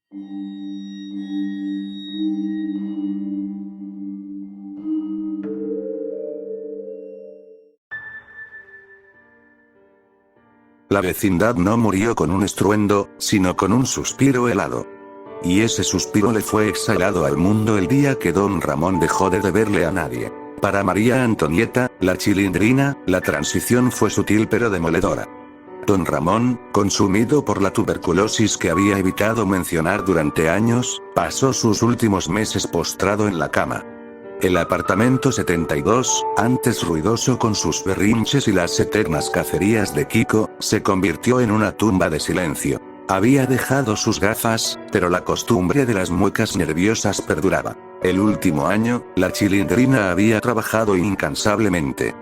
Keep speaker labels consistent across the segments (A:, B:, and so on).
A: La vecindad no murió con un estruendo, sino con un suspiro helado. Y ese suspiro le fue exhalado al mundo el día que don Ramón dejó de deberle a nadie. Para María Antonieta, la Chilindrina, la transición fue sutil pero demoledora. Don Ramón, consumido por la tuberculosis que había evitado mencionar durante años, pasó sus últimos meses postrado en la cama. El apartamento 72, antes ruidoso con sus berrinches y las eternas cacerías de Kiko, se convirtió en una tumba de silencio. Había dejado sus gafas, pero la costumbre de las muecas nerviosas perduraba. El último año, la Chilindrina había trabajado incansablemente.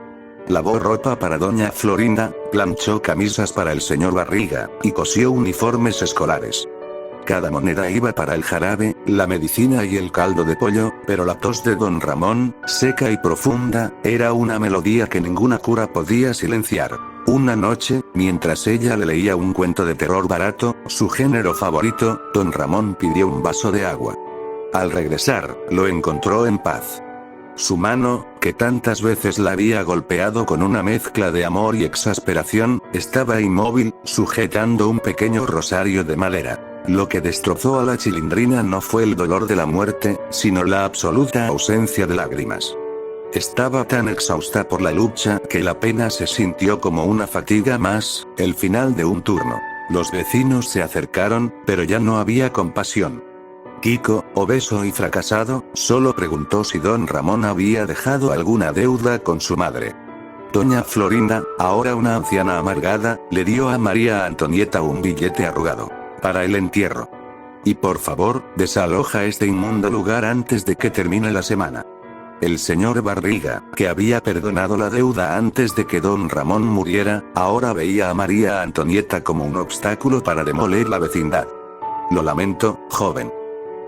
A: Lavó ropa para doña Florinda, planchó camisas para el señor Barriga, y cosió uniformes escolares. Cada moneda iba para el jarabe, la medicina y el caldo de pollo, pero la tos de don Ramón, seca y profunda, era una melodía que ninguna cura podía silenciar. Una noche, mientras ella le leía un cuento de terror barato, su género favorito, don Ramón pidió un vaso de agua. Al regresar, lo encontró en paz. Su mano, que tantas veces la había golpeado con una mezcla de amor y exasperación, estaba inmóvil, sujetando un pequeño rosario de madera. Lo que destrozó a la Chilindrina no fue el dolor de la muerte, sino la absoluta ausencia de lágrimas. Estaba tan exhausta por la lucha que la pena se sintió como una fatiga más, el final de un turno. Los vecinos se acercaron, pero ya no había compasión. Kiko, obeso y fracasado, solo preguntó si don Ramón había dejado alguna deuda con su madre. Doña Florinda, ahora una anciana amargada, le dio a María Antonieta un billete arrugado. Para el entierro. Y por favor, desaloja este inmundo lugar antes de que termine la semana. El señor Barriga, que había perdonado la deuda antes de que don Ramón muriera, ahora veía a María Antonieta como un obstáculo para demoler la vecindad. Lo lamento, joven.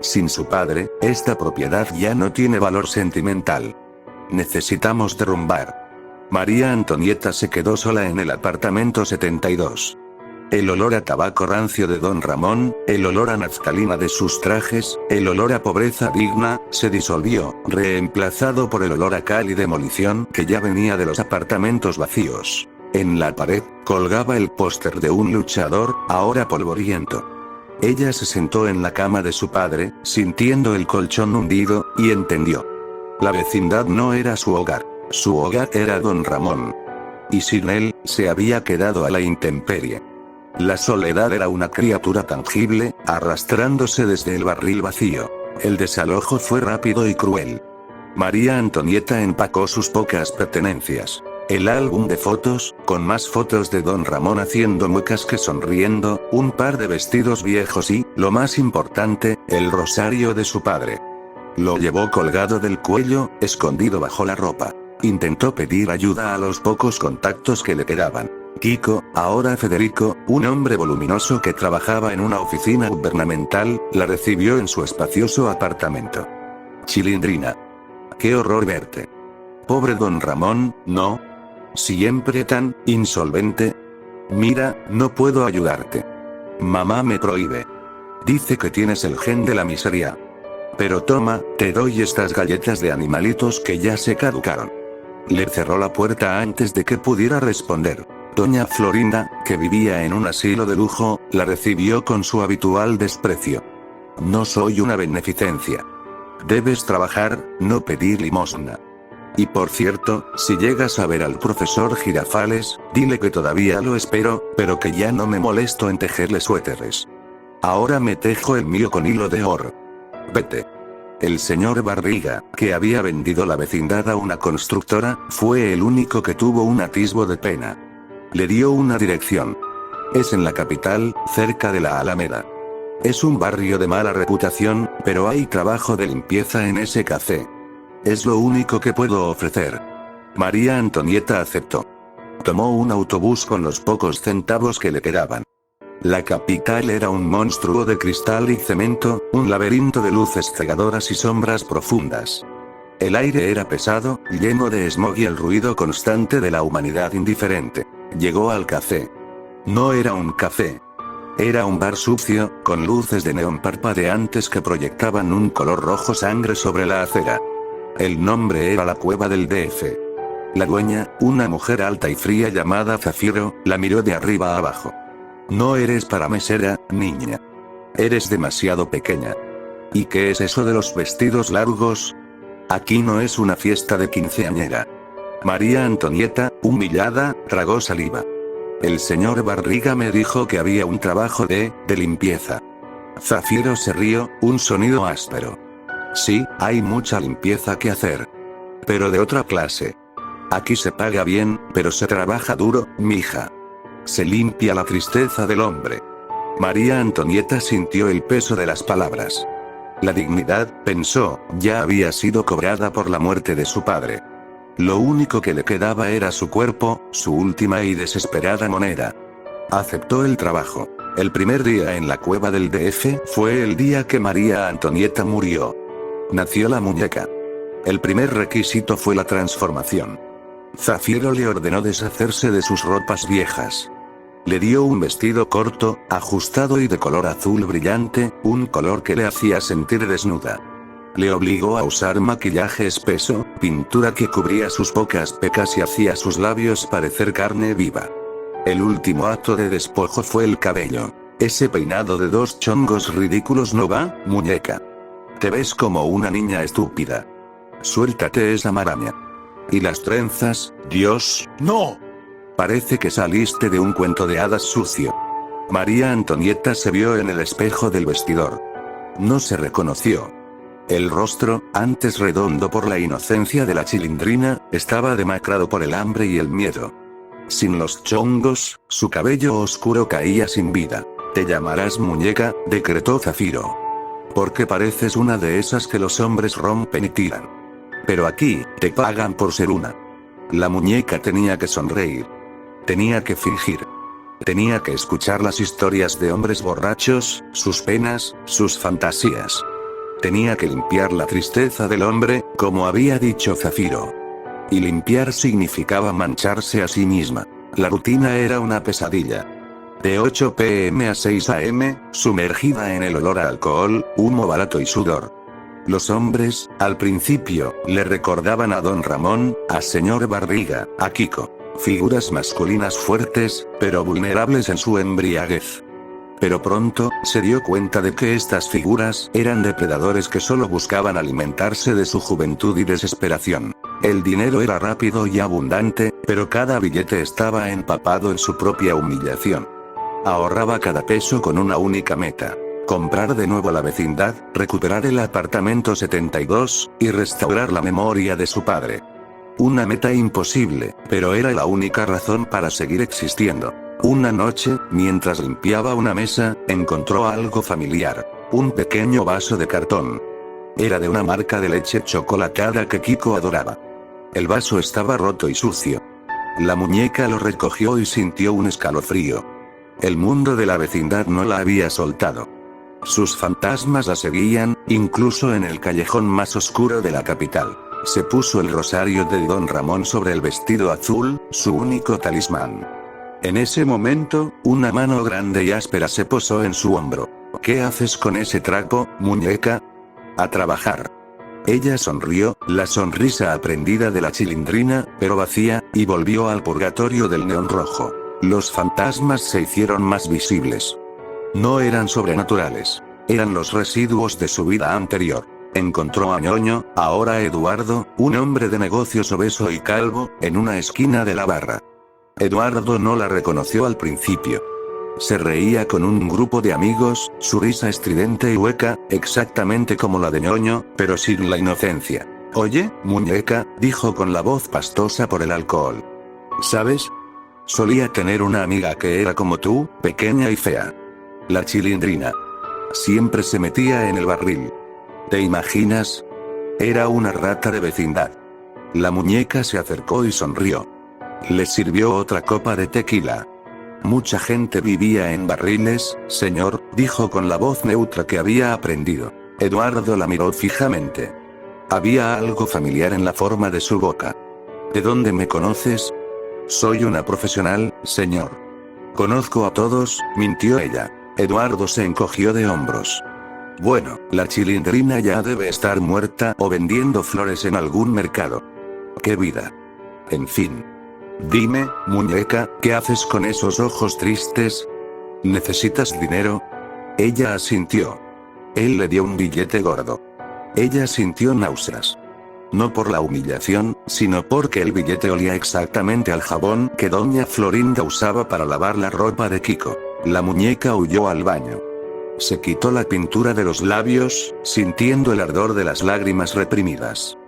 A: Sin su padre, esta propiedad ya no tiene valor sentimental. Necesitamos derrumbar. María Antonieta se quedó sola en el apartamento 72. El olor a tabaco rancio de don Ramón, el olor a naftalina de sus trajes, el olor a pobreza digna, se disolvió, reemplazado por el olor a cal y demolición que ya venía de los apartamentos vacíos. En la pared, colgaba el póster de un luchador, ahora polvoriento. Ella se sentó en la cama de su padre, sintiendo el colchón hundido, y entendió. La vecindad no era su hogar. Su hogar era don Ramón. Y sin él, se había quedado a la intemperie. La soledad era una criatura tangible, arrastrándose desde el barril vacío. El desalojo fue rápido y cruel. María Antonieta empacó sus pocas pertenencias. El álbum de fotos, con más fotos de don Ramón haciendo muecas que sonriendo, un par de vestidos viejos y, lo más importante, el rosario de su padre. Lo llevó colgado del cuello, escondido bajo la ropa. Intentó pedir ayuda a los pocos contactos que le quedaban. Kiko, ahora Federico, un hombre voluminoso que trabajaba en una oficina gubernamental, la recibió en su espacioso apartamento. Chilindrina. Qué horror verte. Pobre don Ramón, ¿no? Siempre tan insolvente. Mira, no puedo ayudarte. Mamá me prohíbe. Dice que tienes el gen de la miseria. Pero toma, te doy estas galletas de animalitos que ya se caducaron. Le cerró la puerta antes de que pudiera responder. Doña Florinda, que vivía en un asilo de lujo, la recibió con su habitual desprecio. No soy una beneficencia. Debes trabajar, no pedir limosna. Y por cierto, si llegas a ver al profesor Girafales, dile que todavía lo espero, pero que ya no me molesto en tejerle suéteres. Ahora me tejo el mío con hilo de oro. Vete. El señor Barriga, que había vendido la vecindad a una constructora, fue el único que tuvo un atisbo de pena. Le dio una dirección. Es en la capital, cerca de la Alameda. Es un barrio de mala reputación, pero hay trabajo de limpieza en ese café. Es lo único que puedo ofrecer. María Antonieta aceptó. Tomó un autobús con los pocos centavos que le quedaban. La capital era un monstruo de cristal y cemento, un laberinto de luces cegadoras y sombras profundas. El aire era pesado, lleno de smog y el ruido constante de la humanidad indiferente. Llegó al café. No era un café. Era un bar sucio, con luces de neón parpadeantes que proyectaban un color rojo sangre sobre la acera. El nombre era la Cueva del DF. La dueña, una mujer alta y fría llamada Zafiro, la miró de arriba a abajo. No eres para mesera, niña. Eres demasiado pequeña. ¿Y qué es eso de los vestidos largos? Aquí no es una fiesta de quinceañera. María Antonieta, humillada, tragó saliva. El señor Barriga me dijo que había un trabajo de limpieza. Zafiro se rió, un sonido áspero. Sí, hay mucha limpieza que hacer. Pero de otra clase. Aquí se paga bien, pero se trabaja duro, mija. Se limpia la tristeza del hombre. María Antonieta sintió el peso de las palabras. La dignidad, pensó, ya había sido cobrada por la muerte de su padre. Lo único que le quedaba era su cuerpo, su última y desesperada moneda. Aceptó el trabajo. El primer día en la cueva del DF fue el día que María Antonieta murió. Nació la muñeca. El primer requisito fue la transformación. Zafiro le ordenó deshacerse de sus ropas viejas. Le dio un vestido corto, ajustado y de color azul brillante, un color que le hacía sentir desnuda. Le obligó a usar maquillaje espeso, pintura que cubría sus pocas pecas y hacía sus labios parecer carne viva. El último acto de despojo fue el cabello. Ese peinado de 2 chongos ridículos no va, muñeca. Te ves como una niña estúpida. Suéltate esa maraña. ¿Y las trenzas, Dios? ¡No! Parece que saliste de un cuento de hadas sucio. María Antonieta se vio en el espejo del vestidor. No se reconoció. El rostro, antes redondo por la inocencia de la chilindrina, estaba demacrado por el hambre y el miedo. Sin los chongos, su cabello oscuro caía sin vida. Te llamarás muñeca, decretó Zafiro. Porque pareces una de esas que los hombres rompen y tiran. Pero aquí, te pagan por ser una. La muñeca tenía que sonreír. Tenía que fingir. Tenía que escuchar las historias de hombres borrachos, sus penas, sus fantasías. Tenía que limpiar la tristeza del hombre, como había dicho Zafiro. Y limpiar significaba mancharse a sí misma. La rutina era una pesadilla. De 8 p.m. a 6 a.m., sumergida en el olor a alcohol, humo barato y sudor. Los hombres, al principio, le recordaban a Don Ramón, a señor Barriga, a Kiko. Figuras masculinas fuertes, pero vulnerables en su embriaguez. Pero pronto, se dio cuenta de que estas figuras eran depredadores que solo buscaban alimentarse de su juventud y desesperación. El dinero era rápido y abundante, pero cada billete estaba empapado en su propia humillación. Ahorraba cada peso con una única meta. Comprar de nuevo la vecindad, recuperar el apartamento 72, y restaurar la memoria de su padre. Una meta imposible, pero era la única razón para seguir existiendo. Una noche, mientras limpiaba una mesa, encontró algo familiar. Un pequeño vaso de cartón. Era de una marca de leche chocolatada que Kiko adoraba. El vaso estaba roto y sucio. La muñeca lo recogió y sintió un escalofrío. El mundo de la vecindad no la había soltado. Sus fantasmas la seguían, incluso en el callejón más oscuro de la capital. Se puso el rosario de Don Ramón sobre el vestido azul, su único talismán. En ese momento, una mano grande y áspera se posó en su hombro. ¿Qué haces con ese trapo, muñeca? A trabajar. Ella sonrió, la sonrisa aprendida de la chilindrina, pero vacía, y volvió al purgatorio del neón rojo. Los fantasmas se hicieron más visibles. No eran sobrenaturales. Eran los residuos de su vida anterior. Encontró a Ñoño, ahora Eduardo, un hombre de negocios obeso y calvo, en una esquina de la barra. Eduardo no la reconoció al principio. Se reía con un grupo de amigos, su risa estridente y hueca, exactamente como la de Ñoño, pero sin la inocencia. Oye, muñeca, dijo con la voz pastosa por el alcohol. ¿Sabes? Solía tener una amiga que era como tú, pequeña y fea. La chilindrina. Siempre se metía en el barril. ¿Te imaginas? Era una rata de vecindad. La muñeca se acercó y sonrió. Le sirvió otra copa de tequila. Mucha gente vivía en barriles, señor, dijo con la voz neutra que había aprendido. Eduardo la miró fijamente. Había algo familiar en la forma de su boca. ¿De dónde me conoces? Soy una profesional, señor. Conozco a todos, mintió ella. Eduardo se encogió de hombros. Bueno, la Chilindrina ya debe estar muerta o vendiendo flores en algún mercado. ¡Qué vida! En fin. Dime, muñeca, ¿qué haces con esos ojos tristes? ¿Necesitas dinero? Ella asintió. Él le dio un billete gordo. Ella sintió náuseas. No por la humillación, sino porque el billete olía exactamente al jabón que doña Florinda usaba para lavar la ropa de Kiko. La muñeca huyó al baño. Se quitó la pintura de los labios, sintiendo el ardor de las lágrimas reprimidas.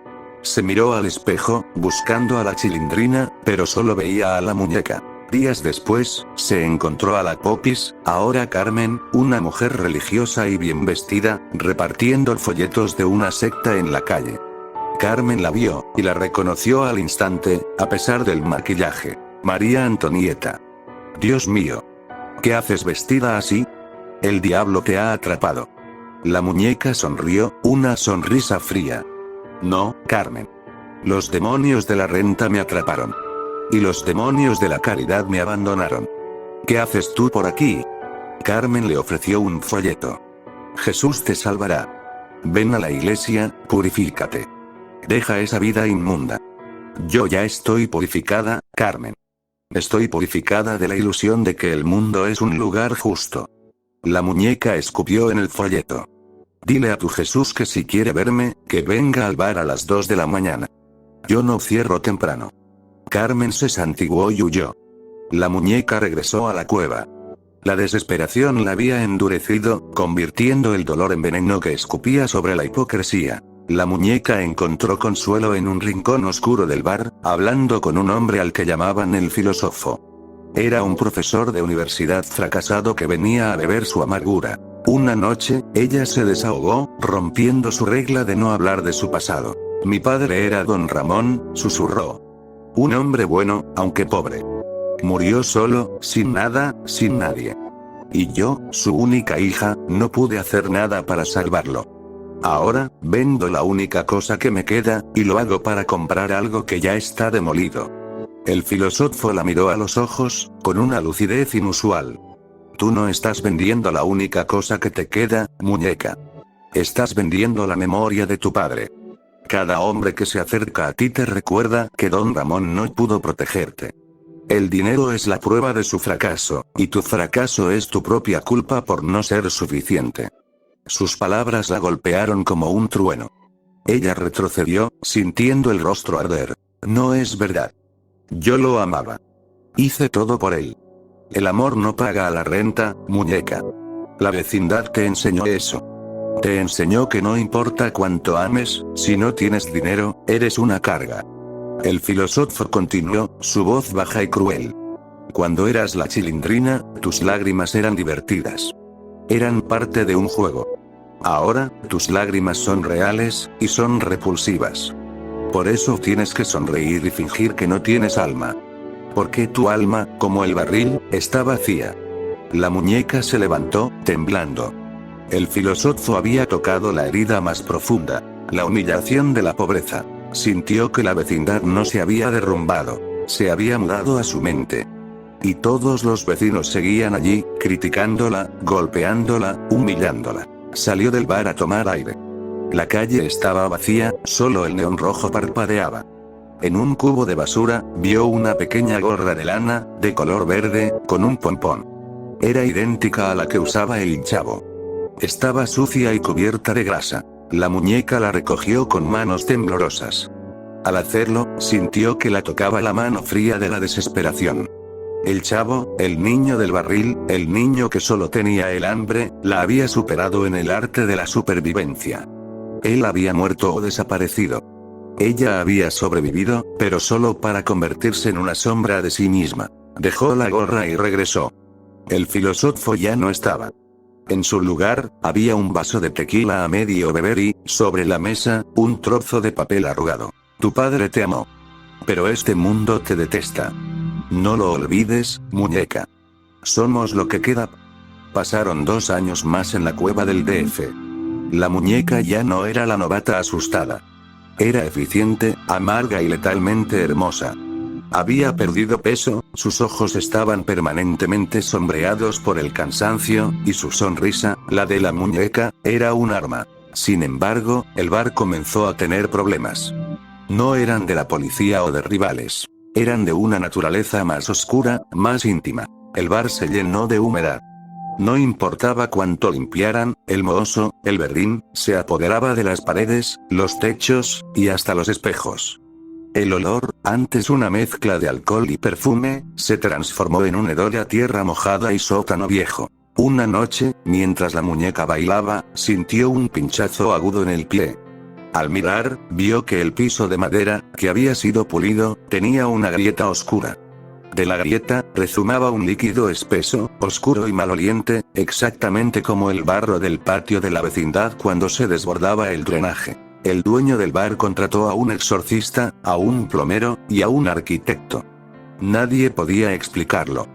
A: Se miró al espejo, buscando a la Chilindrina, pero solo veía a la muñeca. Días después, se encontró a la Popis, ahora Carmen, una mujer religiosa y bien vestida, repartiendo folletos de una secta en la calle. Carmen la vio, y la reconoció al instante, a pesar del maquillaje. María Antonieta. Dios mío. ¿Qué haces vestida así? El diablo te ha atrapado. La muñeca sonrió, una sonrisa fría. No, Carmen. Los demonios de la renta me atraparon. Y los demonios de la caridad me abandonaron. ¿Qué haces tú por aquí? Carmen le ofreció un folleto. Jesús te salvará. Ven a la iglesia, purifícate. Deja esa vida inmunda. Yo ya estoy purificada, Carmen. Estoy purificada de la ilusión de que el mundo es un lugar justo. La muñeca escupió en el folleto. Dile a tu Jesús que si quiere verme, que venga al bar a las 2 de la mañana. Yo no cierro temprano. Carmen se santiguó y huyó. La muñeca regresó a la cueva. La desesperación la había endurecido, convirtiendo el dolor en veneno que escupía sobre la hipocresía. La muñeca encontró consuelo en un rincón oscuro del bar, hablando con un hombre al que llamaban el filósofo. Era un profesor de universidad fracasado que venía a beber su amargura. Una noche, ella se desahogó, rompiendo su regla de no hablar de su pasado. Mi padre era don Ramón, susurró. Un hombre bueno, aunque pobre. Murió solo, sin nada, sin nadie. Y yo, su única hija, no pude hacer nada para salvarlo. Ahora, vendo la única cosa que me queda, y lo hago para comprar algo que ya está demolido. El filósofo la miró a los ojos, con una lucidez inusual. Tú no estás vendiendo la única cosa que te queda, muñeca. Estás vendiendo la memoria de tu padre. Cada hombre que se acerca a ti te recuerda que don Ramón no pudo protegerte. El dinero es la prueba de su fracaso, y tu fracaso es tu propia culpa por no ser suficiente. Sus palabras la golpearon como un trueno. Ella retrocedió, sintiendo el rostro arder. No es verdad. Yo lo amaba. Hice todo por él. El amor no paga la renta, muñeca. La vecindad te enseñó eso. Te enseñó que no importa cuánto ames, si no tienes dinero, eres una carga. El filósofo continuó, su voz baja y cruel. Cuando eras la Chilindrina, tus lágrimas eran divertidas. Eran parte de un juego. Ahora, tus lágrimas son reales, y son repulsivas. Por eso tienes que sonreír y fingir que no tienes alma. Porque tu alma, como el barril, está vacía. La muñeca se levantó, temblando. El filósofo había tocado la herida más profunda, la humillación de la pobreza. Sintió que la vecindad no se había derrumbado, se había mudado a su mente. Y todos los vecinos seguían allí, criticándola, golpeándola, humillándola. Salió del bar a tomar aire. La calle estaba vacía, solo el neón rojo parpadeaba. En un cubo de basura, vio una pequeña gorra de lana, de color verde, con un pompón. Era idéntica a la que usaba el hinchavo. Estaba sucia y cubierta de grasa. La muñeca la recogió con manos temblorosas. Al hacerlo, sintió que la tocaba la mano fría de la desesperación. El chavo, el niño del barril, el niño que solo tenía el hambre, la había superado en el arte de la supervivencia. Él había muerto o desaparecido. Ella había sobrevivido, pero solo para convertirse en una sombra de sí misma. Dejó la gorra y regresó. El filósofo ya no estaba. En su lugar, había un vaso de tequila a medio beber y, sobre la mesa, un trozo de papel arrugado. Tu padre te amó. Pero este mundo te detesta. No lo olvides, muñeca. Somos lo que queda. Pasaron 2 años más en la cueva del DF. La muñeca ya no era la novata asustada. Era eficiente, amarga y letalmente hermosa. Había perdido peso, sus ojos estaban permanentemente sombreados por el cansancio, y su sonrisa, la de la muñeca, era un arma. Sin embargo, el bar comenzó a tener problemas. No eran de la policía o de rivales. Eran de una naturaleza más oscura, más íntima. El bar se llenó de humedad. No importaba cuánto limpiaran, el mohoso, el berrín, se apoderaba de las paredes, los techos, y hasta los espejos. El olor, antes una mezcla de alcohol y perfume, se transformó en un hedor a tierra mojada y sótano viejo. Una noche, mientras la muñeca bailaba, sintió un pinchazo agudo en el pie. Al mirar, vio que el piso de madera, que había sido pulido, tenía una grieta oscura. De la grieta, rezumaba un líquido espeso, oscuro y maloliente, exactamente como el barro del patio de la vecindad cuando se desbordaba el drenaje. El dueño del bar contrató a un exorcista, a un plomero, y a un arquitecto. Nadie podía explicarlo.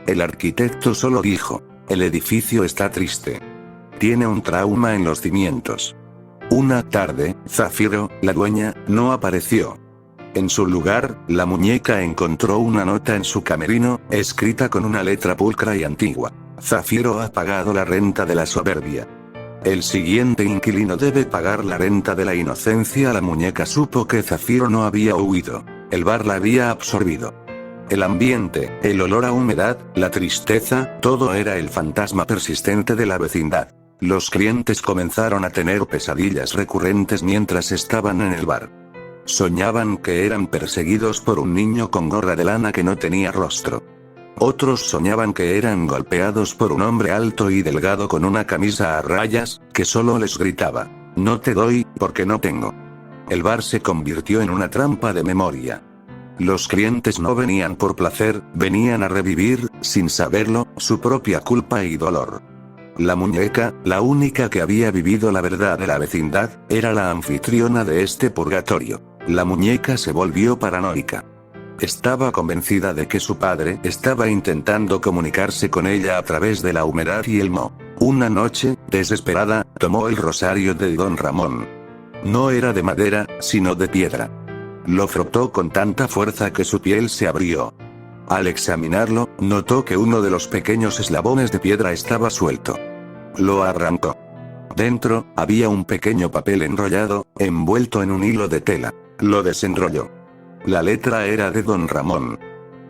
A: El arquitecto solo dijo: el edificio está triste. Tiene un trauma en los cimientos. Una tarde, Zafiro, la dueña, no apareció. En su lugar, la muñeca encontró una nota en su camerino, escrita con una letra pulcra y antigua. Zafiro ha pagado la renta de la soberbia. El siguiente inquilino debe pagar la renta de la inocencia. La muñeca supo que Zafiro no había huido. El bar la había absorbido. El ambiente, el olor a humedad, la tristeza, todo era el fantasma persistente de la vecindad. Los clientes comenzaron a tener pesadillas recurrentes mientras estaban en el bar. Soñaban que eran perseguidos por un niño con gorra de lana que no tenía rostro. Otros soñaban que eran golpeados por un hombre alto y delgado con una camisa a rayas, que solo les gritaba: no te doy, porque no tengo. El bar se convirtió en una trampa de memoria. Los clientes no venían por placer, venían a revivir, sin saberlo, su propia culpa y dolor. La muñeca, la única que había vivido la verdad de la vecindad, era la anfitriona de este purgatorio. La muñeca se volvió paranoica. Estaba convencida de que su padre estaba intentando comunicarse con ella a través de la humedad y el moho. Una noche, desesperada, tomó el rosario de Don Ramón. No era de madera, sino de piedra. Lo frotó con tanta fuerza que su piel se abrió. Al examinarlo, notó que uno de los pequeños eslabones de piedra estaba suelto. Lo arrancó. Dentro, había un pequeño papel enrollado, envuelto en un hilo de tela. Lo desenrolló. La letra era de Don Ramón.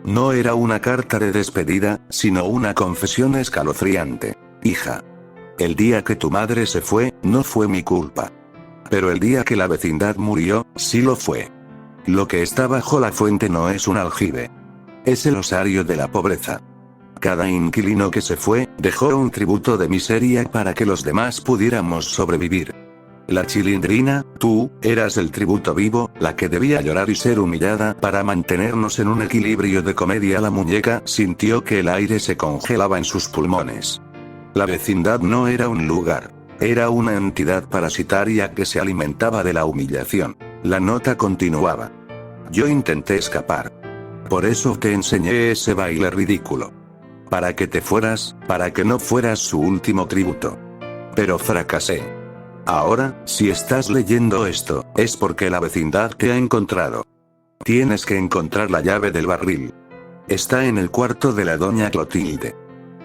A: No era una carta de despedida, sino una confesión escalofriante. Hija. El día que tu madre se fue, no fue mi culpa. Pero el día que la vecindad murió, sí lo fue. Lo que está bajo la fuente no es un aljibe. Es el osario de la pobreza. Cada inquilino que se fue, dejó un tributo de miseria para que los demás pudiéramos sobrevivir. La Chilindrina, tú, eras el tributo vivo, la que debía llorar y ser humillada para mantenernos en un equilibrio de comedia. La muñeca sintió que el aire se congelaba en sus pulmones. La vecindad no era un lugar. Era una entidad parasitaria que se alimentaba de la humillación. La nota continuaba. Yo intenté escapar. Por eso te enseñé ese baile ridículo. Para que te fueras, para que no fueras su último tributo. Pero fracasé. Ahora, si estás leyendo esto, es porque la vecindad te ha encontrado. Tienes que encontrar la llave del barril. Está en el cuarto de la doña Clotilde.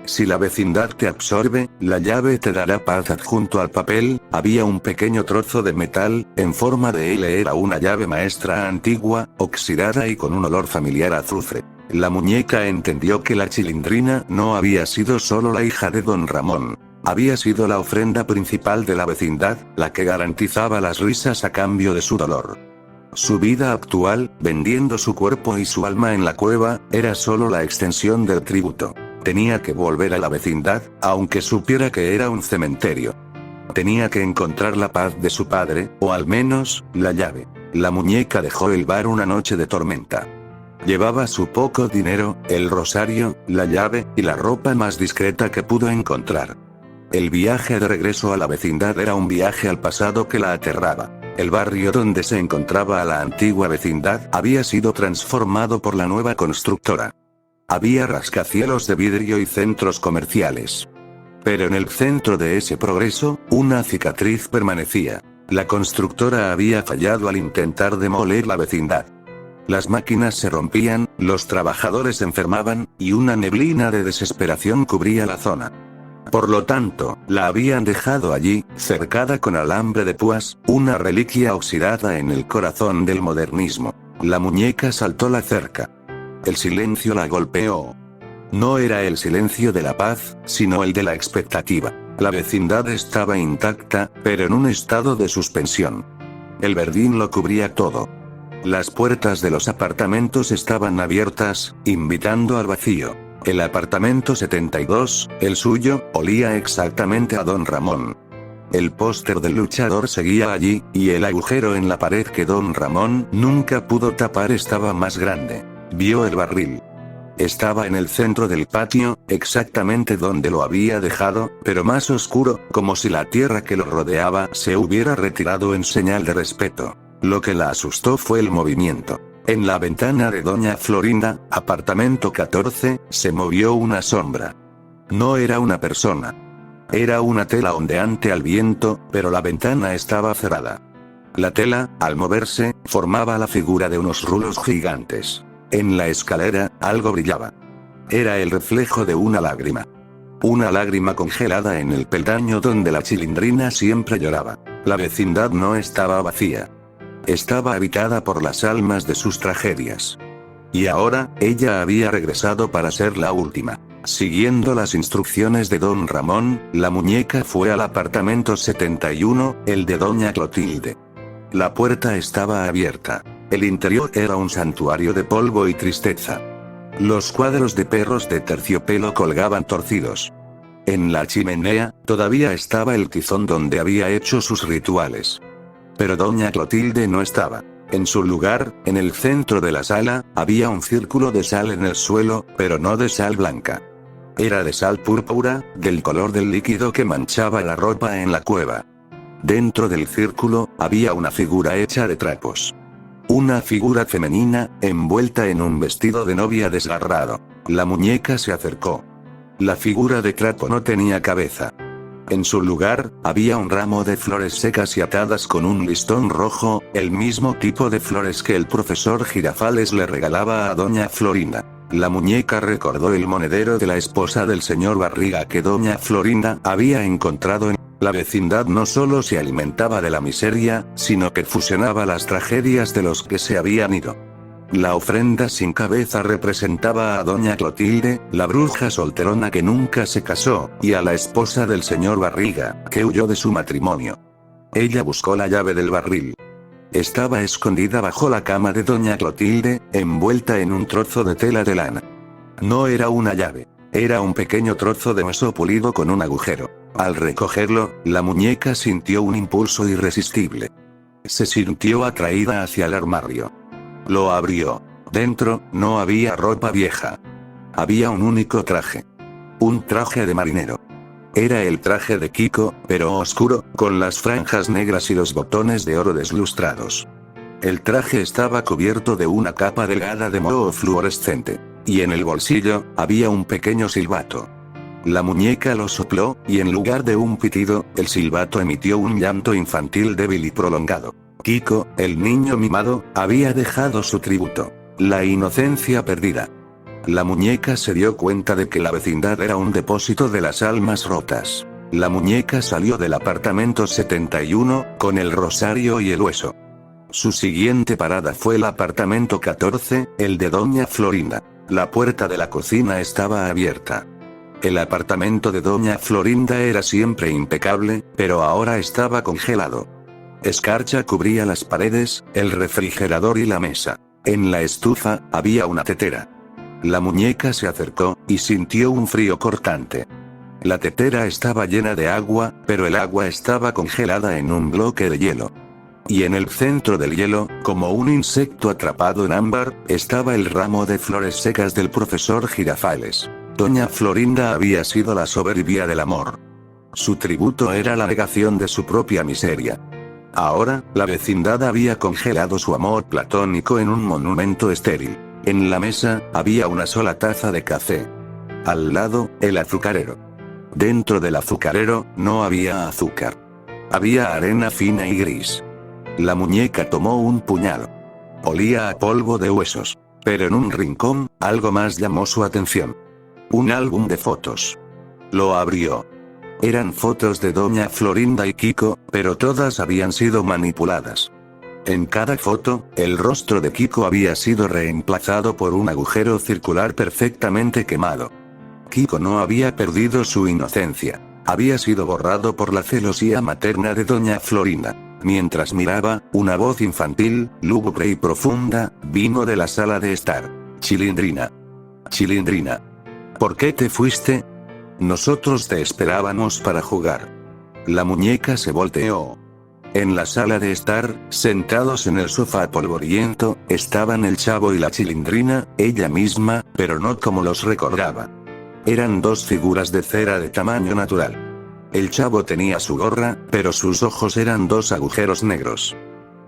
A: Si la vecindad te absorbe, la llave te dará paz. Adjunto al papel, había un pequeño trozo de metal, en forma de L. Era una llave maestra antigua, oxidada y con un olor familiar a azufre. La muñeca entendió que la Chilindrina no había sido solo la hija de Don Ramón. Había sido la ofrenda principal de la vecindad, la que garantizaba las risas a cambio de su dolor. Su vida actual, vendiendo su cuerpo y su alma en la cueva, era solo la extensión del tributo. Tenía que volver a la vecindad, aunque supiera que era un cementerio. Tenía que encontrar la paz de su padre, o al menos, la llave. La muñeca dejó el bar una noche de tormenta. Llevaba su poco dinero, el rosario, la llave, y la ropa más discreta que pudo encontrar. El viaje de regreso a la vecindad era un viaje al pasado que la aterraba. El barrio donde se encontraba la antigua vecindad había sido transformado por la nueva constructora. Había rascacielos de vidrio y centros comerciales. Pero en el centro de ese progreso, una cicatriz permanecía. La constructora había fallado al intentar demoler la vecindad. Las máquinas se rompían, los trabajadores se enfermaban, y una neblina de desesperación cubría la zona. Por lo tanto, la habían dejado allí, cercada con alambre de púas, una reliquia oxidada en el corazón del modernismo. La muñeca saltó la cerca. El silencio la golpeó. No era el silencio de la paz, sino el de la expectativa. La vecindad estaba intacta, pero en un estado de suspensión. El verdín lo cubría todo. Las puertas de los apartamentos estaban abiertas, invitando al vacío. El apartamento 72, el suyo, olía exactamente a Don Ramón. El póster del luchador seguía allí, y el agujero en la pared que Don Ramón nunca pudo tapar estaba más grande. Vio el barril. Estaba en el centro del patio, exactamente donde lo había dejado, pero más oscuro, como si la tierra que lo rodeaba se hubiera retirado en señal de respeto. Lo que la asustó fue el movimiento. En la ventana de Doña Florinda, apartamento 14, se movió una sombra. No era una persona. Era una tela ondeante al viento, pero la ventana estaba cerrada. La tela, al moverse, formaba la figura de unos rulos gigantes. En la escalera, algo brillaba. Era el reflejo de una lágrima. Una lágrima congelada en el peldaño donde la Chilindrina siempre lloraba. La vecindad no estaba vacía. Estaba habitada por las almas de sus tragedias. Y ahora, ella había regresado para ser la última. Siguiendo las instrucciones de Don Ramón, la muñeca fue al apartamento 71, el de Doña Clotilde. La puerta estaba abierta. El interior era un santuario de polvo y tristeza. Los cuadros de perros de terciopelo colgaban torcidos. En la chimenea, todavía estaba el tizón donde había hecho sus rituales. Pero Doña Clotilde no estaba. En su lugar, en el centro de la sala, había un círculo de sal en el suelo, pero no de sal blanca. Era de sal púrpura, del color del líquido que manchaba la ropa en la cueva. Dentro del círculo, había una figura hecha de trapos. Una figura femenina, envuelta en un vestido de novia desgarrado. La muñeca se acercó. La figura de trapo no tenía cabeza. En su lugar, había un ramo de flores secas y atadas con un listón rojo, el mismo tipo de flores que el profesor Girafales le regalaba a Doña Florinda. La muñeca recordó el monedero de la esposa del señor Barriga que Doña Florinda había encontrado en la vecindad. No solo se alimentaba de la miseria, sino que fusionaba las tragedias de los que se habían ido. La ofrenda sin cabeza representaba a Doña Clotilde, la bruja solterona que nunca se casó, y a la esposa del señor Barriga, que huyó de su matrimonio. Ella buscó la llave del barril. Estaba escondida bajo la cama de Doña Clotilde, envuelta en un trozo de tela de lana. No era una llave. Era un pequeño trozo de hueso pulido con un agujero. Al recogerlo, la muñeca sintió un impulso irresistible. Se sintió atraída hacia el armario. Lo abrió. Dentro, no había ropa vieja. Había un único traje. Un traje de marinero. Era el traje de Kiko, pero oscuro, con las franjas negras y los botones de oro deslustrados. El traje estaba cubierto de una capa delgada de moho fluorescente. Y en el bolsillo, había un pequeño silbato. La muñeca lo sopló, y en lugar de un pitido, el silbato emitió un llanto infantil débil y prolongado. Kiko, el niño mimado, había dejado su tributo. La inocencia perdida. La muñeca se dio cuenta de que la vecindad era un depósito de las almas rotas. La muñeca salió del apartamento 71, con el rosario y el hueso. Su siguiente parada fue el apartamento 14, el de Doña Florinda. La puerta de la cocina estaba abierta. El apartamento de Doña Florinda era siempre impecable, pero ahora estaba congelado. Escarcha cubría las paredes, el refrigerador y la mesa. En la estufa, había una tetera. La muñeca se acercó, y sintió un frío cortante. La tetera estaba llena de agua, pero el agua estaba congelada en un bloque de hielo. Y en el centro del hielo, como un insecto atrapado en ámbar, estaba el ramo de flores secas del profesor Girafales. Doña Florinda había sido la soberbia del amor. Su tributo era la negación de su propia miseria. Ahora, la vecindad había congelado su amor platónico en un monumento estéril. En la mesa, había una sola taza de café. Al lado, el azucarero. Dentro del azucarero, no había azúcar. Había arena fina y gris. La muñeca tomó un puñado. Olía a polvo de huesos. Pero en un rincón, algo más llamó su atención. Un álbum de fotos. Lo abrió. Eran fotos de doña Florinda y Kiko, pero todas habían sido manipuladas. En cada foto, el rostro de Kiko había sido reemplazado por un agujero circular perfectamente quemado. Kiko no había perdido su inocencia. Había sido borrado por la celosía materna de doña Florinda. Mientras miraba, una voz infantil, lúgubre y profunda, vino de la sala de estar. Chilindrina. Chilindrina. ¿Por qué te fuiste? Nosotros te esperábamos para jugar. La muñeca se volteó. En la sala de estar, sentados en el sofá polvoriento, estaban el Chavo y la Chilindrina, ella misma, pero no como los recordaba. Eran dos figuras de cera de tamaño natural. El Chavo tenía su gorra, pero sus ojos eran dos agujeros negros.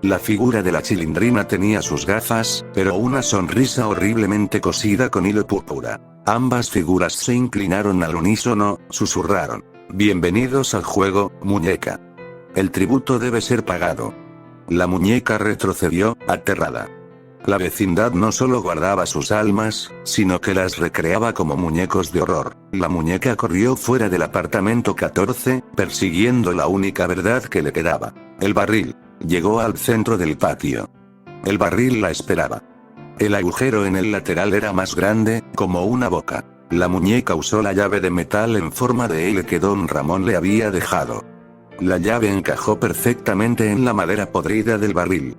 A: La figura de la Chilindrina tenía sus gafas, pero una sonrisa horriblemente cosida con hilo púrpura. Ambas figuras se inclinaron al unísono, susurraron: «Bienvenidos al juego, muñeca. El tributo debe ser pagado». La muñeca retrocedió, aterrada. La vecindad no solo guardaba sus almas, sino que las recreaba como muñecos de horror. La muñeca corrió fuera del apartamento 14, persiguiendo la única verdad que le quedaba: el barril. Llegó al centro del patio. El barril la esperaba. El agujero en el lateral era más grande, como una boca. La muñeca usó la llave de metal en forma de L que don Ramón le había dejado. La llave encajó perfectamente en la madera podrida del barril.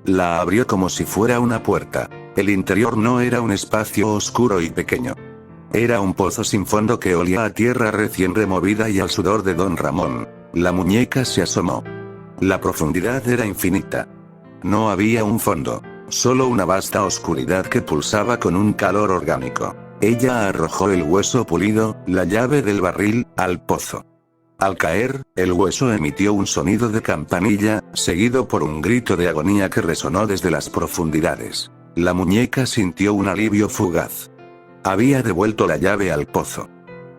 A: La abrió como si fuera una puerta. El interior no era un espacio oscuro y pequeño. Era un pozo sin fondo que olía a tierra recién removida y al sudor de don Ramón. La muñeca se asomó. La profundidad era infinita. No había un fondo. Solo una vasta oscuridad que pulsaba con un calor orgánico. Ella arrojó el hueso pulido, la llave del barril, al pozo. Al caer, el hueso emitió un sonido de campanilla, seguido por un grito de agonía que resonó desde las profundidades. La muñeca sintió un alivio fugaz. Había devuelto la llave al pozo.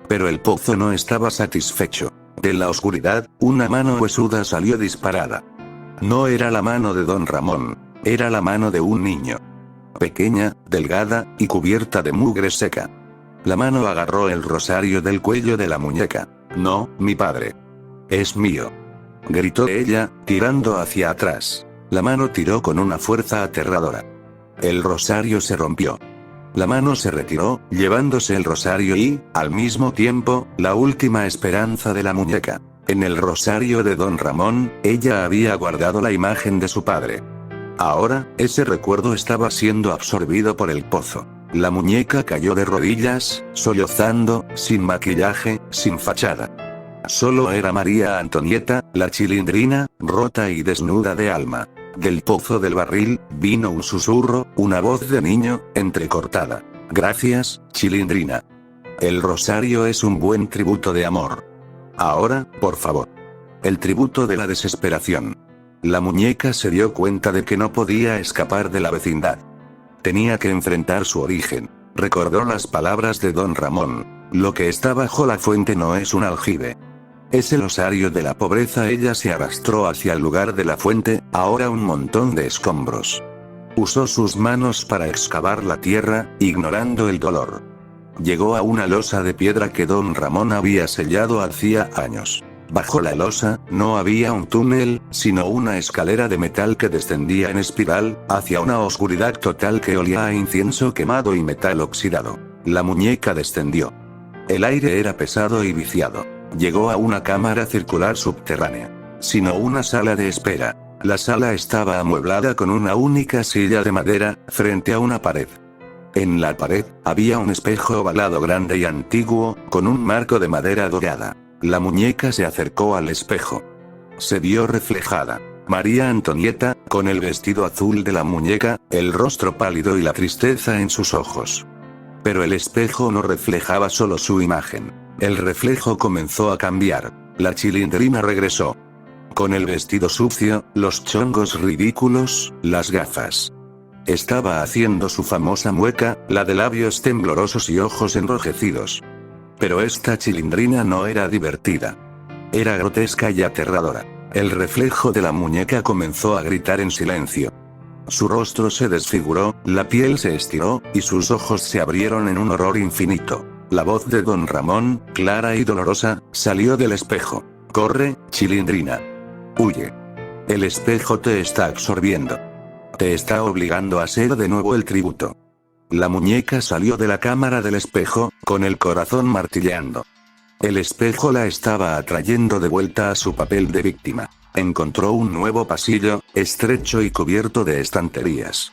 A: Pero el pozo no estaba satisfecho. De la oscuridad, una mano huesuda salió disparada. No era la mano de don Ramón, era la mano de un niño. Pequeña, delgada, y cubierta de mugre seca. La mano agarró el rosario del cuello de la muñeca. «No, mi padre. Es mío», gritó ella, tirando hacia atrás. La mano tiró con una fuerza aterradora. El rosario se rompió. La mano se retiró, llevándose el rosario y, al mismo tiempo, la última esperanza de la muñeca. En el rosario de don Ramón, ella había guardado la imagen de su padre. Ahora, ese recuerdo estaba siendo absorbido por el pozo. La muñeca cayó de rodillas, sollozando, sin maquillaje, sin fachada. Solo era María Antonieta, la Chilindrina, rota y desnuda de alma. Del pozo del barril, vino un susurro, una voz de niño, entrecortada. «Gracias, Chilindrina. El rosario es un buen tributo de amor. Ahora, por favor. El tributo de la desesperación». La muñeca se dio cuenta de que no podía escapar de la vecindad. Tenía que enfrentar su origen. Recordó las palabras de don Ramón: «Lo que está bajo la fuente no es un aljibe. Es el osario de la pobreza». Ella se arrastró hacia el lugar de la fuente, ahora un montón de escombros. Usó sus manos para excavar la tierra, ignorando el dolor. Llegó a una losa de piedra que don Ramón había sellado hacía años. Bajo la losa, no había un túnel, sino una escalera de metal que descendía en espiral, hacia una oscuridad total que olía a incienso quemado y metal oxidado. La muñeca descendió. El aire era pesado y viciado. Llegó a una cámara circular subterránea. Sino una sala de espera. La sala estaba amueblada con una única silla de madera, frente a una pared. En la pared, había un espejo ovalado grande y antiguo, con un marco de madera dorada. La muñeca se acercó al espejo. Se vio reflejada María Antonieta, con el vestido azul de la muñeca, el rostro pálido y la tristeza en sus ojos. Pero el espejo no reflejaba solo su imagen. El reflejo comenzó a cambiar. La Chilindrina regresó. Con el vestido sucio, los chongos ridículos, las gafas. Estaba haciendo su famosa mueca, la de labios temblorosos y ojos enrojecidos. Pero esta Chilindrina no era divertida. Era grotesca y aterradora. El reflejo de la muñeca comenzó a gritar en silencio. Su rostro se desfiguró, la piel se estiró, y sus ojos se abrieron en un horror infinito. La voz de don Ramón, clara y dolorosa, salió del espejo. «Corre, Chilindrina. Huye. El espejo te está absorbiendo. Te está obligando a ser de nuevo el tributo». La muñeca salió de la cámara del espejo, con el corazón martilleando. El espejo la estaba atrayendo de vuelta a su papel de víctima. Encontró un nuevo pasillo, estrecho y cubierto de estanterías.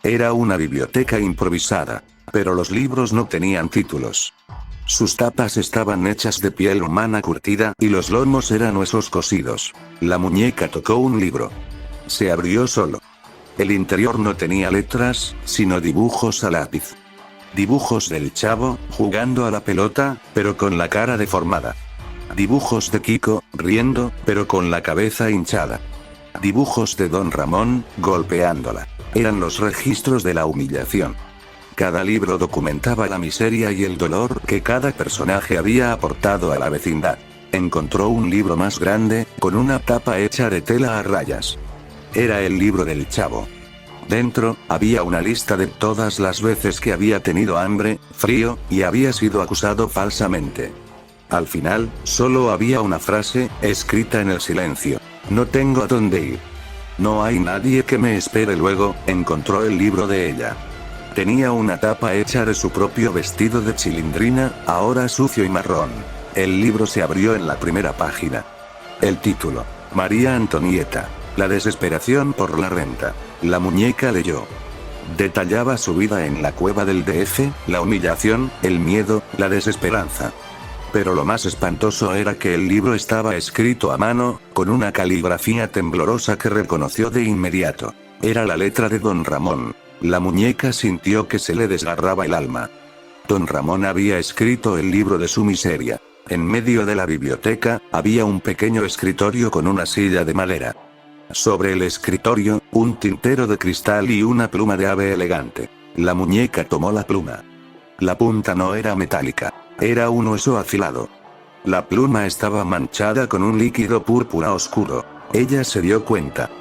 A: Era una biblioteca improvisada, pero los libros no tenían títulos. Sus tapas estaban hechas de piel humana curtida y los lomos eran huesos cosidos. La muñeca tocó un libro. Se abrió solo. El interior no tenía letras, sino dibujos a lápiz. Dibujos del Chavo, jugando a la pelota, pero con la cara deformada. Dibujos de Kiko, riendo, pero con la cabeza hinchada. Dibujos de don Ramón, golpeándola. Eran los registros de la humillación. Cada libro documentaba la miseria y el dolor que cada personaje había aportado a la vecindad. Encontró un libro más grande, con una tapa hecha de tela a rayas. Era el libro del Chavo. Dentro, había una lista de todas las veces que había tenido hambre, frío, y había sido acusado falsamente. Al final, solo había una frase, escrita en el silencio. «No tengo a dónde ir. No hay nadie que me espere». Luego, encontró el libro de ella. Tenía una tapa hecha de su propio vestido de Chilindrina, ahora sucio y marrón. El libro se abrió en la primera página. El título: María Antonieta. La desesperación por la renta. La muñeca leyó. Detallaba su vida en la cueva del DF, la humillación, el miedo, la desesperanza. Pero lo más espantoso era que el libro estaba escrito a mano, con una caligrafía temblorosa que reconoció de inmediato. Era la letra de don Ramón. La muñeca sintió que se le desgarraba el alma. Don Ramón había escrito el libro de su miseria. En medio de la biblioteca, había un pequeño escritorio con una silla de madera. Sobre el escritorio, un tintero de cristal y una pluma de ave elegante. La muñeca tomó la pluma. La punta no era metálica. Era un hueso afilado. La pluma estaba manchada con un líquido púrpura oscuro. Ella se dio cuenta.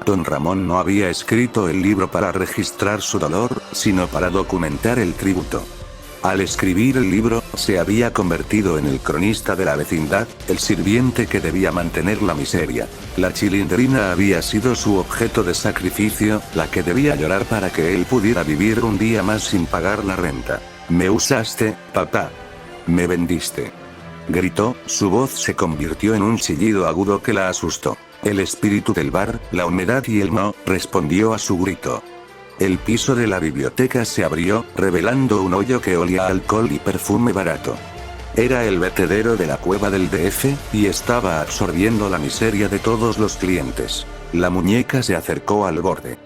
A: Don Ramón no había escrito el libro para registrar su dolor, sino para documentar el tributo. Al escribir el libro, se había convertido en el cronista de la vecindad, el sirviente que debía mantener la miseria. La Chilindrina había sido su objeto de sacrificio, la que debía llorar para que él pudiera vivir un día más sin pagar la renta. «Me usaste, papá. Me vendiste», gritó, su voz se convirtió en un chillido agudo que la asustó. El espíritu del bar, la humedad y el no, respondió a su grito. El piso de la biblioteca se abrió, revelando un hoyo que olía a alcohol y perfume barato. Era el vertedero de la cueva del DF, y estaba absorbiendo la miseria de todos los clientes. La muñeca se acercó al borde.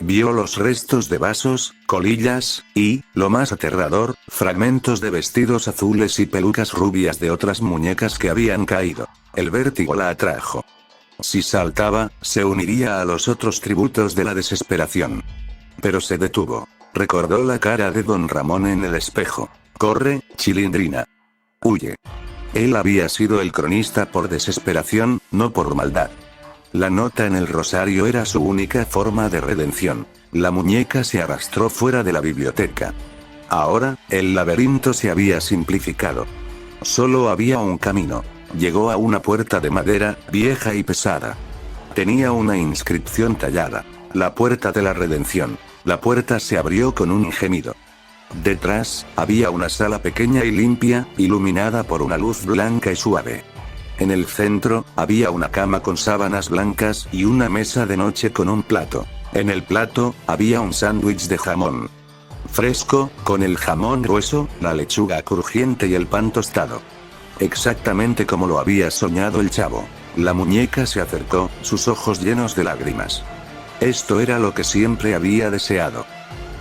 A: Vio los restos de vasos, colillas, y, lo más aterrador, fragmentos de vestidos azules y pelucas rubias de otras muñecas que habían caído. El vértigo la atrajo. Si saltaba, se uniría a los otros tributos de la desesperación. Pero se detuvo. Recordó la cara de don Ramón en el espejo. «Corre, Chilindrina. Huye». Él había sido el cronista por desesperación, no por maldad. La nota en el rosario era su única forma de redención. La muñeca se arrastró fuera de la biblioteca. Ahora, el laberinto se había simplificado. Solo había un camino. Llegó a una puerta de madera, vieja y pesada. Tenía una inscripción tallada. La puerta de la redención. La puerta se abrió con un gemido. Detrás, había una sala pequeña y limpia, iluminada por una luz blanca y suave. En el centro, había una cama con sábanas blancas y una mesa de noche con un plato. En el plato, había un sándwich de jamón fresco, con el jamón grueso, la lechuga crujiente y el pan tostado. Exactamente como lo había soñado el Chavo. La muñeca se acercó, sus ojos llenos de lágrimas. Esto era lo que siempre había deseado.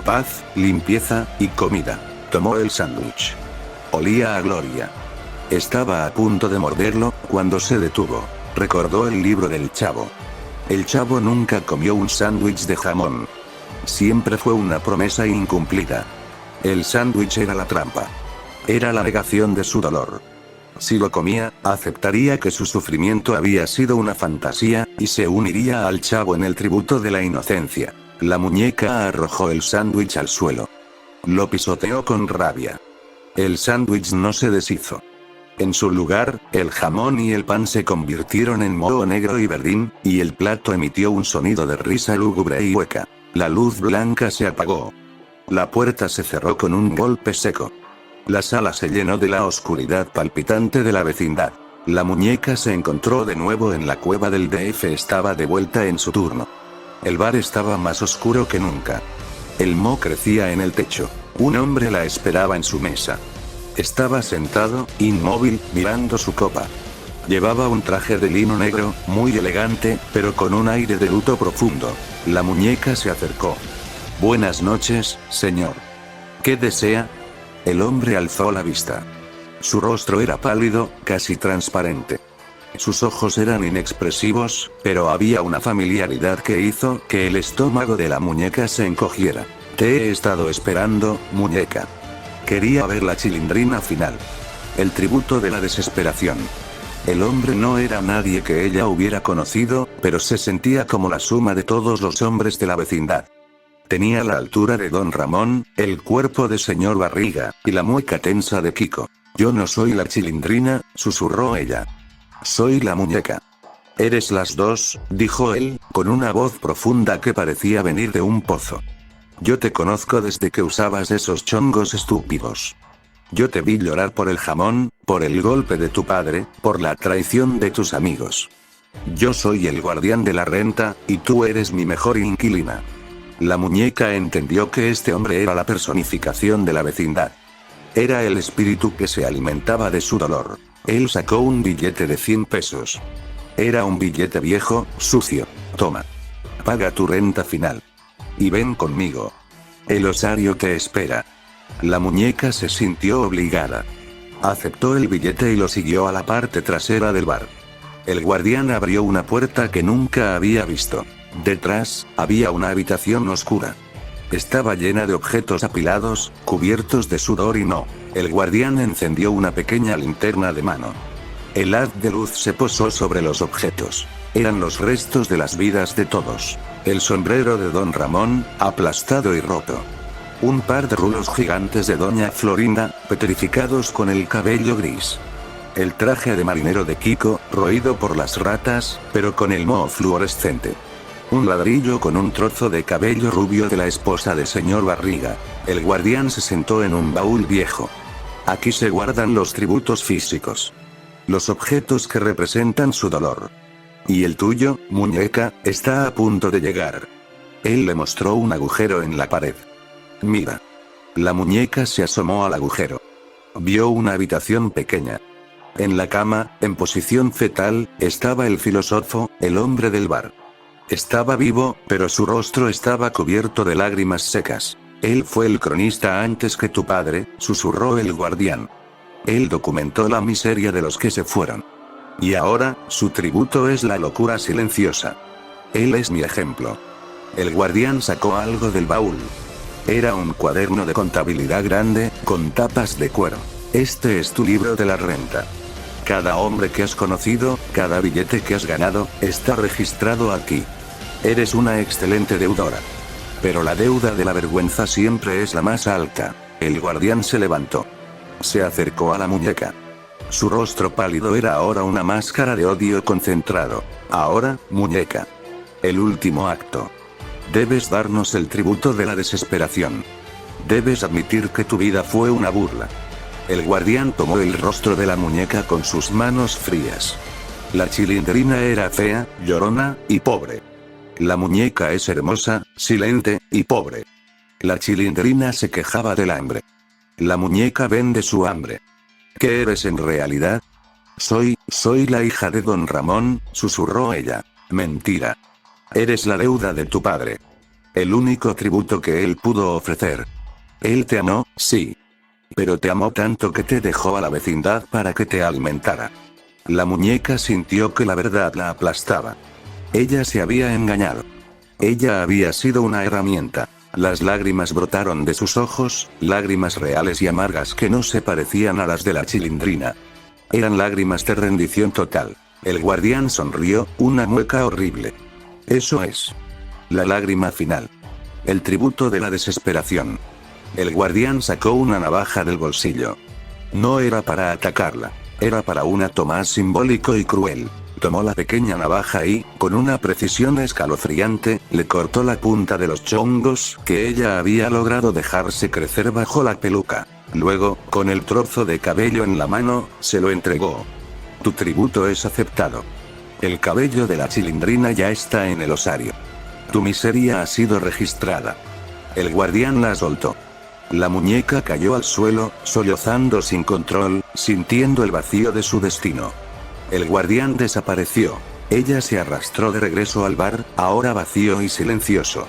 A: Paz, limpieza, y comida. Tomó el sándwich. Olía a gloria. Estaba a punto de morderlo, cuando se detuvo. Recordó el libro del Chavo. El Chavo nunca comió un sándwich de jamón. Siempre fue una promesa incumplida. El sándwich era la trampa. Era la negación de su dolor. Si lo comía, aceptaría que su sufrimiento había sido una fantasía, y se uniría al Chavo en el tributo de la inocencia. La muñeca arrojó el sándwich al suelo. Lo pisoteó con rabia. El sándwich no se deshizo. En su lugar, el jamón y el pan se convirtieron en moho negro y verdín, y el plato emitió un sonido de risa lúgubre y hueca. La luz blanca se apagó. La puerta se cerró con un golpe seco. La sala se llenó de la oscuridad palpitante de la vecindad. La muñeca se encontró de nuevo en la cueva del DF. Estaba de vuelta en su turno. El bar estaba más oscuro que nunca. El moho crecía en el techo. Un hombre la esperaba en su mesa. Estaba sentado, inmóvil, mirando su copa. Llevaba un traje de lino negro, muy elegante, pero con un aire de luto profundo. La muñeca se acercó. «Buenas noches, señor. ¿Qué desea?» El hombre alzó la vista. Su rostro era pálido, casi transparente. Sus ojos eran inexpresivos, pero había una familiaridad que hizo que el estómago de la muñeca se encogiera. «Te he estado esperando, muñeca. Quería ver la chilindrina final. El tributo de la desesperación». El hombre no era nadie que ella hubiera conocido, pero se sentía como la suma de todos los hombres de la vecindad. Tenía la altura de Don Ramón, el cuerpo de señor Barriga, y la mueca tensa de Kiko. «Yo no soy la chilindrina», susurró ella. «Soy la muñeca». «Eres las dos», dijo él, con una voz profunda que parecía venir de un pozo. «Yo te conozco desde que usabas esos chongos estúpidos. Yo te vi llorar por el jamón, por el golpe de tu padre, por la traición de tus amigos. Yo soy el guardián de la renta, y tú eres mi mejor inquilina». La muñeca entendió que este hombre era la personificación de la vecindad. Era el espíritu que se alimentaba de su dolor. Él sacó un billete de 100 pesos. Era un billete viejo, sucio. «Toma. Paga tu renta final. Y ven conmigo. El osario te espera». La muñeca se sintió obligada. Aceptó el billete y lo siguió a la parte trasera del bar. El guardián abrió una puerta que nunca había visto. Detrás, había una habitación oscura. Estaba llena de objetos apilados, cubiertos de sudor y no. El guardián encendió una pequeña linterna de mano. El haz de luz se posó sobre los objetos. Eran los restos de las vidas de todos. El sombrero de Don Ramón, aplastado y roto. Un par de rulos gigantes de Doña Florinda, petrificados con el cabello gris. El traje de marinero de Kiko, roído por las ratas, pero con el moho fluorescente. Un ladrillo con un trozo de cabello rubio de la esposa de señor Barriga. El guardián se sentó en un baúl viejo. Aquí se guardan los tributos físicos. Los objetos que representan su dolor. Y el tuyo, muñeca, está a punto de llegar. Él le mostró un agujero en la pared. Mira. La muñeca se asomó al agujero. Vio una habitación pequeña. En la cama, en posición fetal, estaba el filósofo, el hombre del bar. Estaba vivo, pero su rostro estaba cubierto de lágrimas secas. Él fue el cronista antes que tu padre, susurró el guardián. Él documentó la miseria de los que se fueron. Y ahora, su tributo es la locura silenciosa. Él es mi ejemplo. El guardián sacó algo del baúl. Era un cuaderno de contabilidad grande, con tapas de cuero. Este es tu libro de la renta. Cada hombre que has conocido, cada billete que has ganado, está registrado aquí. Eres una excelente deudora. Pero la deuda de la vergüenza siempre es la más alta. El guardián se levantó. Se acercó a la muñeca. Su rostro pálido era ahora una máscara de odio concentrado. Ahora, muñeca. El último acto. Debes darnos el tributo de la desesperación. Debes admitir que tu vida fue una burla. El guardián tomó el rostro de la muñeca con sus manos frías. La chilindrina era fea, llorona, y pobre. La muñeca es hermosa, silente, y pobre. La chilindrina se quejaba del hambre. La muñeca vende su hambre. ¿Qué eres en realidad? Soy la hija de Don Ramón, susurró ella. Mentira. Eres la deuda de tu padre. El único tributo que él pudo ofrecer. Él te amó, sí. Pero te amó tanto que te dejó a la vecindad para que te alimentara. La muñeca sintió que la verdad la aplastaba. Ella se había engañado. Ella había sido una herramienta. Las lágrimas brotaron de sus ojos, lágrimas reales y amargas que no se parecían a las de la chilindrina. Eran lágrimas de rendición total. El guardián sonrió, una mueca horrible. Eso es. La lágrima final. El tributo de la desesperación. El guardián sacó una navaja del bolsillo. No era para atacarla. Era para un acto más simbólico y cruel. Tomó la pequeña navaja y, con una precisión escalofriante, le cortó la punta de los chongos que ella había logrado dejarse crecer bajo la peluca. Luego, con el trozo de cabello en la mano, se lo entregó. Tu tributo es aceptado. El cabello de la Chilindrina ya está en el osario. Tu miseria ha sido registrada. El guardián la soltó. La muñeca cayó al suelo, sollozando sin control, sintiendo el vacío de su destino. El guardián desapareció. Ella se arrastró de regreso al bar, ahora vacío y silencioso.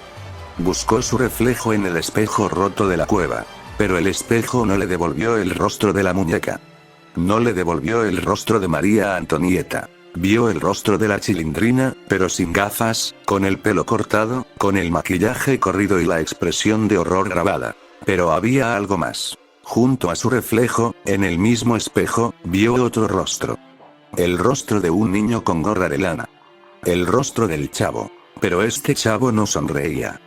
A: Buscó su reflejo en el espejo roto de la cueva. Pero el espejo no le devolvió el rostro de la muñeca. No le devolvió el rostro de María Antonieta. Vio el rostro de la Chilindrina, pero sin gafas, con el pelo cortado, con el maquillaje corrido y la expresión de horror grabada. Pero había algo más. Junto a su reflejo, en el mismo espejo, vio otro rostro. El rostro de un niño con gorra de lana. El rostro del chavo. Pero este chavo no sonreía.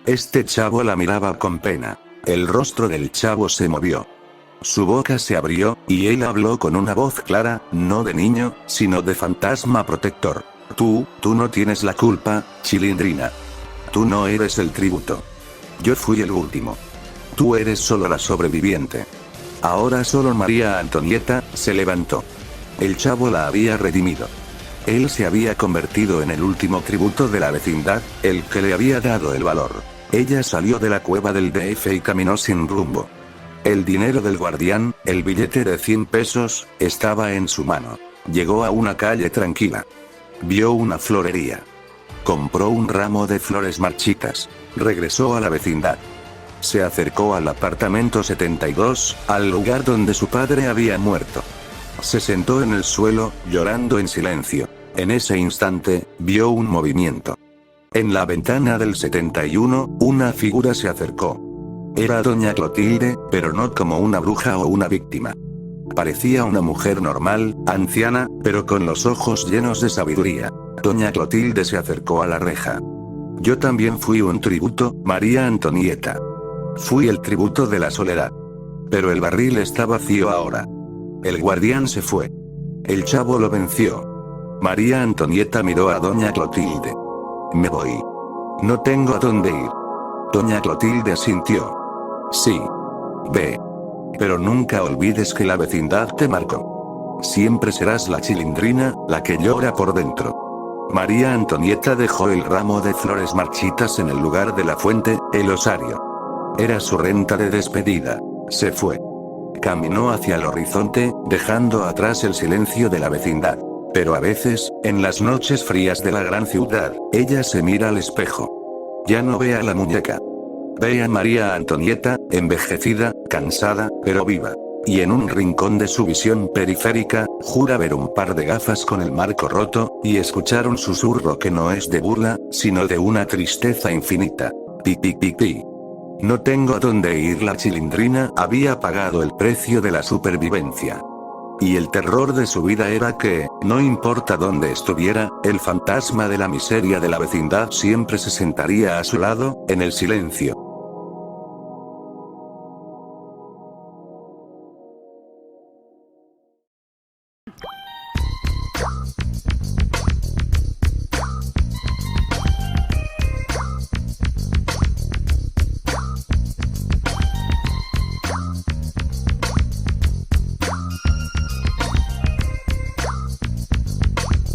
A: Este chavo la miraba con pena. El rostro del chavo se movió. Su boca se abrió, y él habló con una voz clara, no de niño, sino de fantasma protector. Tú no tienes la culpa, Chilindrina. Tú no eres el tributo. Yo fui el último. Tú eres solo la sobreviviente. Ahora solo María Antonieta se levantó. El chavo la había redimido. Él se había convertido en el último tributo de la vecindad, el que le había dado el valor. Ella salió de la cueva del DF y caminó sin rumbo. El dinero del guardián, el billete de 100 pesos, estaba en su mano. Llegó a una calle tranquila. Vio una florería. Compró un ramo de flores marchitas. Regresó a la vecindad. Se acercó al apartamento 72, al lugar donde su padre había muerto. Se sentó en el suelo, llorando en silencio. En ese instante, vio un movimiento. En la ventana del 71, una figura se acercó. Era doña Clotilde, pero no como una bruja o una víctima. Parecía una mujer normal, anciana, pero con los ojos llenos de sabiduría. Doña Clotilde se acercó a la reja. Yo también fui un tributo, María Antonieta. Fui el tributo de la soledad. Pero el barril está vacío ahora. El guardián se fue. El chavo lo venció. María Antonieta miró a doña Clotilde. Me voy. No tengo a dónde ir. Doña Clotilde asintió. Sí. Ve. Pero nunca olvides que la vecindad te marcó. Siempre serás la Chilindrina, la que llora por dentro. María Antonieta dejó el ramo de flores marchitas en el lugar de la fuente, el osario. Era su renta de despedida. Se fue. Caminó hacia el horizonte, dejando atrás el silencio de la vecindad. Pero a veces, en las noches frías de la gran ciudad, ella se mira al espejo. Ya no ve a la muñeca. Ve a María Antonieta, envejecida, cansada, pero viva. Y en un rincón de su visión periférica, jura ver un par de gafas con el marco roto, y escuchar un susurro que no es de burla, sino de una tristeza infinita. Pi pi pi pi. No tengo a dónde ir. La Chilindrina había pagado el precio de la supervivencia. Y el terror de su vida era que, no importa dónde estuviera, el fantasma de la miseria de la vecindad siempre se sentaría a su lado, en el silencio.